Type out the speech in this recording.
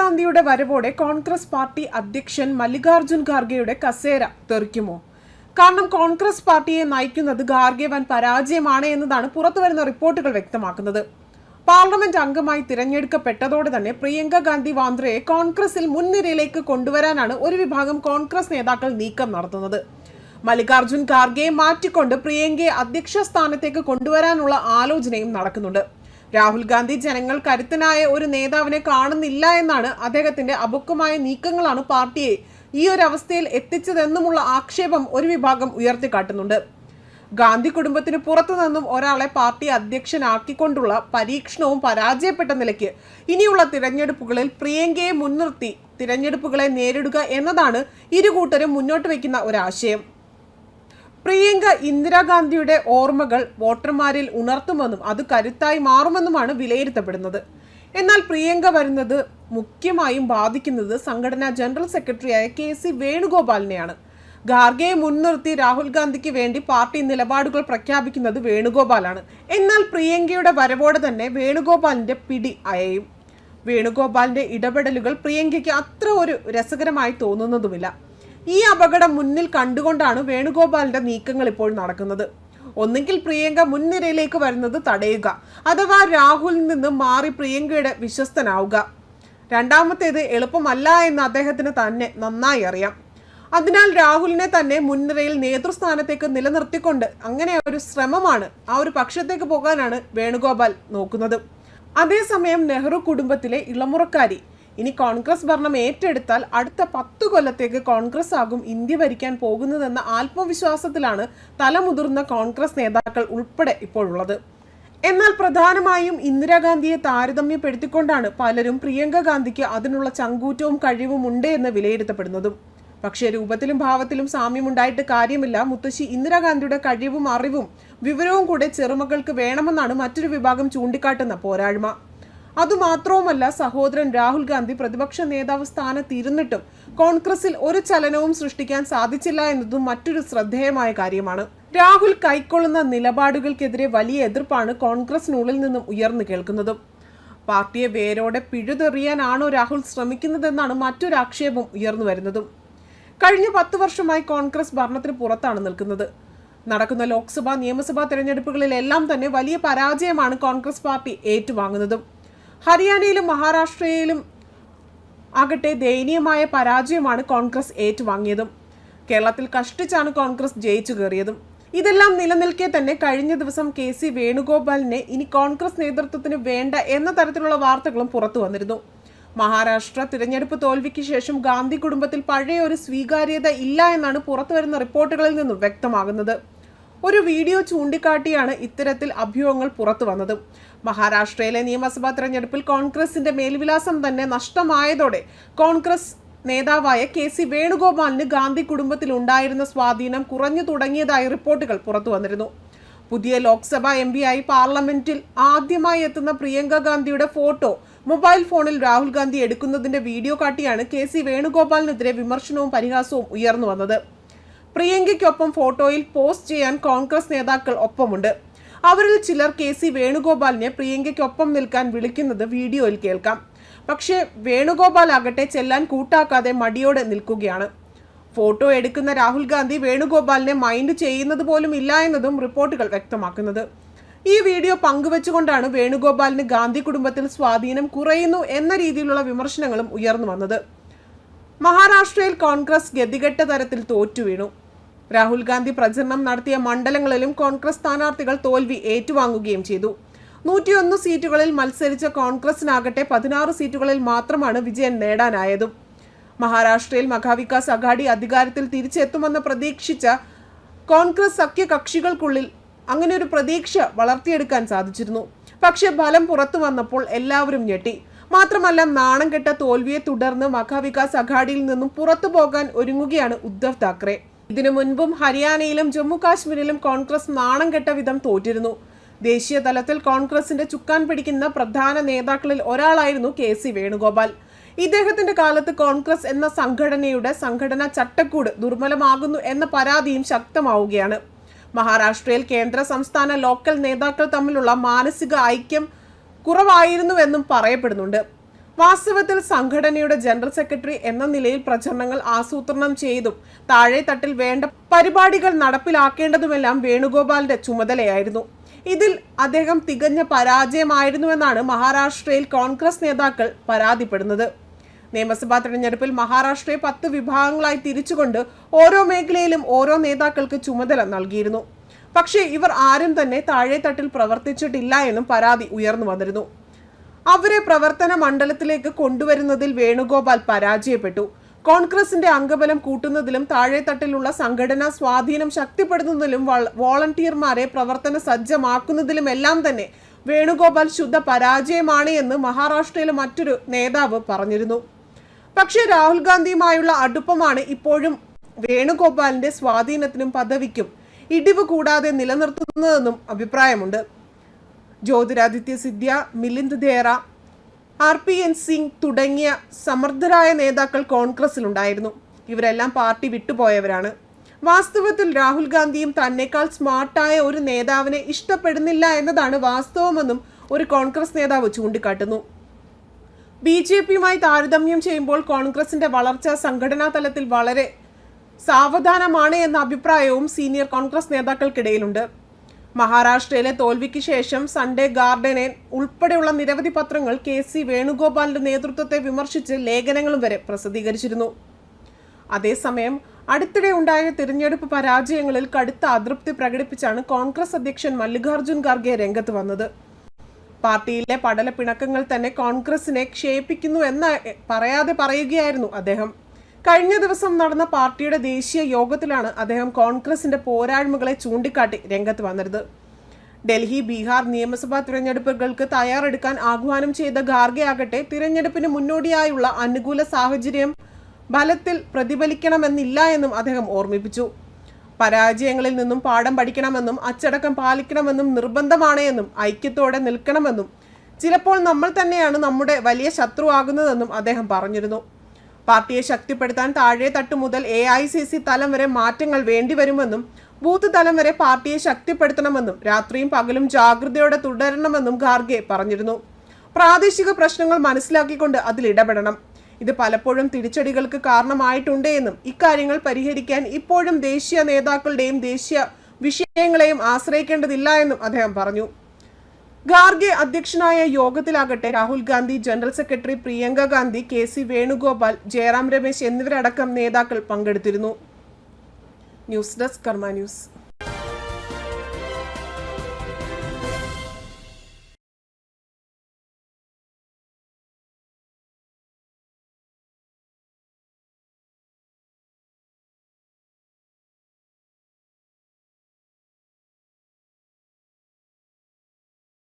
ഗാന്ധിയുടെ വരവോടെ കോൺഗ്രസ് പാർട്ടി അധ്യക്ഷൻ മല്ലികാർജുൻ ഖാർഗെയുടെ കസേര തെറിക്കുമോ? കാരണം കോൺഗ്രസ് പാർട്ടിയെ നയിക്കുന്നത് ഖാർഗെ വൻ പരാജയമാണ് എന്നതാണ് പുറത്തുവരുന്ന റിപ്പോർട്ടുകൾ വ്യക്തമാക്കുന്നത്. പാർലമെന്റ് അംഗമായി തിരഞ്ഞെടുക്കപ്പെട്ടതോടെ തന്നെ പ്രിയങ്ക ഗാന്ധി വാദ്രയെ കോൺഗ്രസിൽ മുൻനിരയിലേക്ക് കൊണ്ടുവരാനാണ് ഒരു വിഭാഗം കോൺഗ്രസ് നേതാക്കൾ നീക്കം നടത്തുന്നത്. മല്ലികാർജുൻ ഖാർഗെയെ മാറ്റിക്കൊണ്ട് പ്രിയങ്കയെ അധ്യക്ഷ സ്ഥാനത്തേക്ക് കൊണ്ടുവരാനുള്ള ആലോചനയും നടക്കുന്നുണ്ട്. രാഹുൽ ഗാന്ധി ജനങ്ങൾ കരുത്തനായ ഒരു നേതാവിനെ കാണുന്നില്ല എന്നാണ് അദ്ദേഹത്തിന്റെ അപക്വമായ നീക്കങ്ങളാണ് പാർട്ടിയെ ഈ ഒരു അവസ്ഥയിൽ എത്തിച്ചതെന്നുമുള്ള ആക്ഷേപം ഒരു വിഭാഗം ഉയർത്തിക്കാട്ടുന്നുണ്ട്. ഗാന്ധി കുടുംബത്തിന് പുറത്തു നിന്നും ഒരാളെ പാർട്ടി അധ്യക്ഷനാക്കിക്കൊണ്ടുള്ള പരീക്ഷണവും പരാജയപ്പെട്ട നിലയ്ക്ക് ഇനിയുള്ള തിരഞ്ഞെടുപ്പുകളിൽ പ്രിയങ്കയെ മുൻനിർത്തി തിരഞ്ഞെടുപ്പുകളെ നേരിടുക എന്നതാണ് ഇരുകൂട്ടരും മുന്നോട്ട് വയ്ക്കുന്ന ഒരാശയം. പ്രിയങ്ക ഇന്ദിരാഗാന്ധിയുടെ ഓർമ്മകൾ വോട്ടർമാരിൽ ഉണർത്തുമെന്നും അത് കരുത്തായി മാറുമെന്നുമാണ് വിലയിരുത്തപ്പെടുന്നത്. എന്നാൽ പ്രിയങ്ക വരുന്നത് മുഖ്യമായും ബാധിക്കുന്നത് സംഘടനാ ജനറൽ സെക്രട്ടറിയായ KC വേണുഗോപാലിനെയാണ്. ഖാർഗെയെ മുൻനിർത്തി രാഹുൽ ഗാന്ധിക്ക് വേണ്ടി പാർട്ടി നിലപാടുകൾ പ്രഖ്യാപിക്കുന്നത് വേണുഗോപാലാണ്. എന്നാൽ പ്രിയങ്കയുടെ വരവോടെ തന്നെ വേണുഗോപാലിന്റെ പിടി അയയും. വേണുഗോപാലിന്റെ ഇടപെടലുകൾ പ്രിയങ്കയ്ക്ക് അത്ര ഒരു രസകരമായി തോന്നുന്നതുമില്ല. ഈ അപകടം മുന്നിൽ കണ്ടുകൊണ്ടാണ് വേണുഗോപാലിന്റെ നീക്കങ്ങൾ ഇപ്പോൾ നടക്കുന്നത്. ഒന്നെങ്കിൽ പ്രിയങ്ക മുൻനിരയിലേക്ക് വരുന്നത് തടയുക, അഥവാ രാഹുലിൽ നിന്ന് മാറി പ്രിയങ്കയുടെ വിശ്വസ്തനാവുക. രണ്ടാമത്തേത് എളുപ്പമല്ല എന്ന് അദ്ദേഹത്തിന് തന്നെ നന്നായി അറിയാം. അതിനാൽ രാഹുലിനെ തന്നെ മുൻനിരയിൽ നേതൃസ്ഥാനത്തേക്ക് നിലനിർത്തിക്കൊണ്ട് അങ്ങനെ ഒരു ശ്രമമാണ്, ആ ഒരു പക്ഷത്തേക്ക് പോകാനാണ് വേണുഗോപാൽ നോക്കുന്നത്. അതേസമയം നെഹ്റു കുടുംബത്തിലെ ഇളമുറക്കാരി ഇനി കോൺഗ്രസ് ഭരണം ഏറ്റെടുത്താൽ അടുത്ത 10 കൊല്ലത്തേക്ക് കോൺഗ്രസ് ആകും ഇന്ത്യ ഭരിക്കാൻ പോകുന്നതെന്ന ആത്മവിശ്വാസത്തിലാണ് തലമുതിർന്ന കോൺഗ്രസ് നേതാക്കൾ ഉൾപ്പെടെ ഇപ്പോഴുള്ളത്. എന്നാൽ പ്രധാനമായും ഇന്ദിരാഗാന്ധിയെ താരതമ്യപ്പെടുത്തിക്കൊണ്ടാണ് പലരും പ്രിയങ്ക ഗാന്ധിക്ക് അതിനുള്ള ചങ്കൂറ്റവും കഴിവും ഉണ്ട് എന്ന് വിലയിരുത്തപ്പെടുന്നതും. പക്ഷേ രൂപത്തിലും ഭാവത്തിലും സാമ്യമുണ്ടായിട്ട് കാര്യമില്ല. മുത്തശ്ശി ഇന്ദിരാഗാന്ധിയുടെ കഴിവും അറിവും വിവരവും കൂടെ ചെറുമകൾക്ക് വേണമെന്നാണ് മറ്റൊരു വിഭാഗം ചൂണ്ടിക്കാട്ടുന്ന പോരായ്മ. അതുമാത്രവുമല്ല, സഹോദരൻ രാഹുൽ ഗാന്ധി പ്രതിപക്ഷ നേതാവ് സ്ഥാനത്തിരുന്നിട്ടും കോൺഗ്രസിൽ ഒരു ചലനവും സൃഷ്ടിക്കാൻ സാധിച്ചില്ല എന്നതും മറ്റൊരു ശ്രദ്ധേയമായ കാര്യമാണ്. രാഹുൽ കൈക്കൊള്ളുന്ന നിലപാടുകൾക്കെതിരെ വലിയ എതിർപ്പാണ് കോൺഗ്രസിനുള്ളിൽ നിന്നും ഉയർന്നു കേൾക്കുന്നതും. പാർട്ടിയെ വേരോടെ പിഴുതെറിയാനാണോ രാഹുൽ ശ്രമിക്കുന്നതെന്നാണ് മറ്റൊരു ആക്ഷേപം ഉയർന്നു വരുന്നതും. കഴിഞ്ഞ 10 വർഷമായി കോൺഗ്രസ് ഭരണത്തിന് പുറത്താണ് നിൽക്കുന്നത്. നടക്കുന്ന ലോക്സഭാ നിയമസഭാ തെരഞ്ഞെടുപ്പുകളിലെല്ലാം തന്നെ വലിയ പരാജയമാണ് കോൺഗ്രസ് പാർട്ടി ഏറ്റുവാങ്ങുന്നതും. ഹരിയാനയിലും മഹാരാഷ്ട്രയിലും ആകട്ടെ ദയനീയമായ പരാജയമാണ് കോൺഗ്രസ് ഏറ്റുവാങ്ങിയതും. കേരളത്തിൽ കഷ്ടിച്ചാണ് കോൺഗ്രസ് ജയിച്ചു കയറിയതും. ഇതെല്ലാം നിലനിൽക്കെ തന്നെ കഴിഞ്ഞ ദിവസം KC വേണുഗോപാലിനെ ഇനി കോൺഗ്രസ് നേതൃത്വത്തിന് വേണ്ട എന്ന തരത്തിലുള്ള വാർത്തകളും പുറത്തു വന്നിരുന്നു. മഹാരാഷ്ട്ര തിരഞ്ഞെടുപ്പ് തോൽവിക്ക് ശേഷം ഗാന്ധി കുടുംബത്തിൽ പഴയ ഒരു സ്വീകാര്യത ഇല്ല എന്നാണ് പുറത്തുവരുന്ന റിപ്പോർട്ടുകളിൽ നിന്നും വ്യക്തമാകുന്നത്. ഒരു വീഡിയോ ചൂണ്ടിക്കാട്ടിയാണ് ഇത്തരത്തിൽ അഭ്യൂഹങ്ങൾ പുറത്തു വന്നത്. മഹാരാഷ്ട്രയിലെ നിയമസഭാ തെരഞ്ഞെടുപ്പിൽ കോൺഗ്രസിന്റെ മേൽവിലാസം തന്നെ നഷ്ടമായതോടെ കോൺഗ്രസ് നേതാവായ KC വേണുഗോപാലിന് ഗാന്ധി കുടുംബത്തിൽ ഉണ്ടായിരുന്ന സ്വാധീനം കുറഞ്ഞു തുടങ്ങിയതായി റിപ്പോർട്ടുകൾ പുറത്തു വന്നിരുന്നു. പുതിയ ലോക്സഭാ MP ആയി പാർലമെന്റിൽ ആദ്യമായി എത്തുന്ന പ്രിയങ്ക ഗാന്ധിയുടെ ഫോട്ടോ മൊബൈൽ ഫോണിൽ രാഹുൽ ഗാന്ധി എടുക്കുന്നതിന്റെ വീഡിയോ കാട്ടിയാണ് KC വേണുഗോപാലിനെതിരെ വിമർശനവും പരിഹാസവും ഉയർന്നു വന്നത്. പ്രിയങ്കയ്ക്കൊപ്പം ഫോട്ടോയിൽ പോസ്റ്റ് ചെയ്യാൻ കോൺഗ്രസ് നേതാക്കൾ ഒപ്പമുണ്ട്. അവരിൽ ചിലർ KC വേണുഗോപാലിനെ പ്രിയങ്കയ്ക്കൊപ്പം നിൽക്കാൻ വിളിക്കുന്നത് വീഡിയോയിൽ കേൾക്കാം. പക്ഷേ വേണുഗോപാൽ ആകട്ടെ ചെല്ലാൻ കൂട്ടാക്കാതെ മടിയോടെ നിൽക്കുകയാണ്. ഫോട്ടോ എടുക്കുന്ന രാഹുൽ ഗാന്ധി വേണുഗോപാലിനെ മൈൻഡ് ചെയ്യുന്നത് പോലും ഇല്ല എന്നതും റിപ്പോർട്ടുകൾ വ്യക്തമാക്കുന്നത്. ഈ വീഡിയോ പങ്കുവെച്ചുകൊണ്ടാണ് വേണുഗോപാലിന് ഗാന്ധി കുടുംബത്തിൽ സ്വാധീനം കുറയുന്നു എന്ന രീതിയിലുള്ള വിമർശനങ്ങളും ഉയർന്നു വന്നത്. മഹാരാഷ്ട്രയിൽ കോൺഗ്രസ് ഗതികെട്ട തരത്തിൽ തോറ്റുവീണു. രാഹുൽ ഗാന്ധി പ്രചരണം നടത്തിയ മണ്ഡലങ്ങളിലും കോൺഗ്രസ് സ്ഥാനാർത്ഥികൾ തോൽവി ഏറ്റുവാങ്ങുകയും ചെയ്തു. 101 സീറ്റുകളിൽ മത്സരിച്ച കോൺഗ്രസിനാകട്ടെ 16 സീറ്റുകളിൽ മാത്രമാണ് വിജയം നേടാനായതും. മഹാരാഷ്ട്രയിൽ മഹാവികാസ് അഘാഡി അധികാരത്തിൽ തിരിച്ചെത്തുമെന്ന് പ്രതീക്ഷിച്ച കോൺഗ്രസ് സഖ്യകക്ഷികൾക്കുള്ളിൽ അങ്ങനെ ഒരു പ്രതീക്ഷ വളർത്തിയെടുക്കാൻ സാധിച്ചിരുന്നു. പക്ഷെ ഫലം പുറത്തു വന്നപ്പോൾ എല്ലാവരും ഞെട്ടി. മാത്രമല്ല, നാണം കെട്ട തോൽവിയെ തുടർന്ന് മഹാവികാസ് അഘാഡിയിൽ നിന്നും പുറത്തു പോകാൻ ഒരുങ്ങുകയാണ് ഉദ്ധവ് താക്കറെ. ഇതിനു മുൻപും ഹരിയാനയിലും ജമ്മു കാശ്മീരിലും കോൺഗ്രസ് നാണം കെട്ട വിധം തോറ്റിരുന്നു. ദേശീയ തലത്തിൽ കോൺഗ്രസിന്റെ ചുക്കാൻ പിടിക്കുന്ന പ്രധാന നേതാക്കളിൽ ഒരാളായിരുന്നു KC വേണുഗോപാൽ. ഇദ്ദേഹത്തിന്റെ കാലത്ത് കോൺഗ്രസ് എന്ന സംഘടനാ ചട്ടക്കൂട് ദുർബലമാകുന്നു എന്ന പരാതിയും ശക്തമാവുകയാണ്. മഹാരാഷ്ട്രയിൽ കേന്ദ്ര സംസ്ഥാന ലോക്കൽ നേതാക്കൾ തമ്മിലുള്ള മാനസിക ഐക്യം കുറവായിരുന്നുവെന്നും പറയപ്പെടുന്നുണ്ട്. വാസ്തവത്തിൽ സംഘടനയുടെ ജനറൽ സെക്രട്ടറി എന്ന നിലയിൽ പ്രചരണങ്ങൾ ആസൂത്രണം ചെയ്തും താഴെ തട്ടിൽ വേണ്ട പരിപാടികൾ നടപ്പിലാക്കേണ്ടതുമെല്ലാം വേണുഗോപാലിന്റെ ചുമതലയായിരുന്നു. ഇതിൽ അദ്ദേഹം തികഞ്ഞ പരാജയമായിരുന്നുവെന്നാണ് മഹാരാഷ്ട്രയിൽ കോൺഗ്രസ് നേതാക്കൾ പരാതിപ്പെടുന്നത്. നിയമസഭാ തെരഞ്ഞെടുപ്പിൽ മഹാരാഷ്ട്രയെ 10 വിഭാഗങ്ങളായി തിരിച്ചുകൊണ്ട് ഓരോ മേഖലയിലും ഓരോ നേതാക്കൾക്ക് ചുമതല നൽകിയിരുന്നു. പക്ഷേ ഇവർ ആരും തന്നെ താഴെ തട്ടിൽ പ്രവർത്തിച്ചിട്ടില്ല എന്നും പരാതി ഉയർന്നു വന്നിരുന്നു. അവരെ പ്രവർത്തന മണ്ഡലത്തിലേക്ക് കൊണ്ടുവരുന്നതിൽ വേണുഗോപാൽ പരാജയപ്പെട്ടു. കോൺഗ്രസിന്റെ അംഗബലം കൂട്ടുന്നതിലും താഴെത്തട്ടിലുള്ള സംഘടനാ സ്വാധീനം ശക്തിപ്പെടുത്തുന്നതിലും വോളണ്ടിയർമാരെ പ്രവർത്തന സജ്ജമാക്കുന്നതിലുമെല്ലാം തന്നെ വേണുഗോപാൽ ശുദ്ധ പരാജയമാണ് എന്ന് മഹാരാഷ്ട്രയിലെ മറ്റൊരു നേതാവ് പറഞ്ഞിരുന്നു. പക്ഷേ രാഹുൽ ഗാന്ധിയുമായുള്ള അടുപ്പമാണ് ഇപ്പോഴും വേണുഗോപാലിന്റെ സ്വാധീനത്തിനും പദവിക്കും ഇടിവ് കൂടാതെ നിലനിർത്തുന്നതെന്നും അഭിപ്രായമുണ്ട്. ജ്യോതിരാദിത്യ സിന്ധ്യ, മിലിന്ദ് ദേറ, RPN സിംഗ് തുടങ്ങിയ സമർത്ഥരായ നേതാക്കൾ കോൺഗ്രസിലുണ്ടായിരുന്നു. ഇവരെല്ലാം പാർട്ടി വിട്ടുപോയവരാണ്. വാസ്തവത്തിൽ രാഹുൽ ഗാന്ധിയും തന്നെക്കാൾ സ്മാർട്ടായ ഒരു നേതാവിനെ ഇഷ്ടപ്പെടുന്നില്ല എന്നതാണ് വാസ്തവമെന്നും ഒരു കോൺഗ്രസ് നേതാവ് ചൂണ്ടിക്കാട്ടുന്നു. BJPയുമായി താരതമ്യം ചെയ്യുമ്പോൾ കോൺഗ്രസിന്റെ വളർച്ച സംഘടനാ തലത്തിൽ വളരെ സാവധാനമാണ് എന്ന അഭിപ്രായവും സീനിയർ കോൺഗ്രസ് നേതാക്കൾക്കിടയിലുണ്ട്. മഹാരാഷ്ട്രയിലെ തോൽവിക്ക് ശേഷം സൺഡേ ഗാർഡനൻ ഉൾപ്പെടെയുള്ള നിരവധി പത്രങ്ങൾ KC വേണുഗോപാലിന്റെ നേതൃത്വത്തെ വിമർശിച്ച് ലേഖനങ്ങളും വരെ പ്രസിദ്ധീകരിച്ചിരുന്നു. അതേസമയം അടുത്തിടെ ഉണ്ടായ തിരഞ്ഞെടുപ്പ് പരാജയങ്ങളിൽ കടുത്ത അതൃപ്തി പ്രകടിപ്പിച്ചാണ് കോൺഗ്രസ് അധ്യക്ഷൻ മല്ലികാർജുൻ ഖാർഗെ രംഗത്ത് വന്നത്. പാർട്ടിയിലെ പടല പിണക്കങ്ങൾ തന്നെ കോൺഗ്രസിനെ ക്ഷയിപ്പിക്കുന്നു എന്ന് പറയാതെ പറയുകയായിരുന്നു അദ്ദേഹം. കഴിഞ്ഞ ദിവസം നടന്ന പാർട്ടിയുടെ ദേശീയ യോഗത്തിലാണ് അദ്ദേഹം കോൺഗ്രസിന്റെ പോരായ്മകളെ ചൂണ്ടിക്കാട്ടി രംഗത്ത് വന്നത്. ഡൽഹി, ബീഹാർ നിയമസഭാ തിരഞ്ഞെടുപ്പുകൾക്ക് തയ്യാറെടുക്കാൻ ആഹ്വാനം ചെയ്ത ഖാർഗെ ആകട്ടെ തിരഞ്ഞെടുപ്പിന് മുന്നോടിയായുള്ള അനുകൂല സാഹചര്യം ഫലത്തിൽ പ്രതിഫലിക്കണമെന്നില്ല എന്നും അദ്ദേഹം ഓർമ്മിപ്പിച്ചു. പരാജയങ്ങളിൽ നിന്നും പാഠം പഠിക്കണമെന്നും അച്ചടക്കം പാലിക്കണമെന്നും നിർബന്ധമാണ് എന്നും ഐക്യത്തോടെ നിൽക്കണമെന്നും ചിലപ്പോൾ നമ്മൾ തന്നെയാണ് നമ്മുടെ വലിയ ശത്രുവാകുന്നതെന്നും അദ്ദേഹം പറഞ്ഞിരുന്നു. പാർട്ടിയെ ശക്തിപ്പെടുത്താൻ താഴെ തട്ടു മുതൽ AICC തലം വരെ മാറ്റങ്ങൾ വേണ്ടിവരുമെന്നും ബൂത്ത് തലം വരെ പാർട്ടിയെ ശക്തിപ്പെടുത്തണമെന്നും രാത്രിയും പകലും ജാഗ്രതയോടെ തുടരണമെന്നും ഖാർഗെ പറഞ്ഞിരുന്നു. പ്രാദേശിക പ്രശ്നങ്ങൾ മനസ്സിലാക്കിക്കൊണ്ട് അതിൽ ഇടപെടണം. ഇത് പലപ്പോഴും തിരിച്ചടികൾക്ക് കാരണമായിട്ടുണ്ട് എന്നും ഇക്കാര്യങ്ങൾ പരിഹരിക്കാൻ ഇപ്പോഴും ദേശീയ നേതാക്കളുടെയും ദേശീയ വിഷയങ്ങളെയും ആശ്രയിക്കേണ്ടതില്ല എന്നും അദ്ദേഹം പറഞ്ഞു. ഖാർഗെ അധ്യക്ഷനായ യോഗത്തിലാകട്ടെ Rahul Gandhi, general secretary Priyanka Gandhi, KC Venugopal, Jairam Ramesh എന്നിവരടക്കം നേതാക്കൾ പങ്കെടുത്തിരുന്നു. News desk Karma news.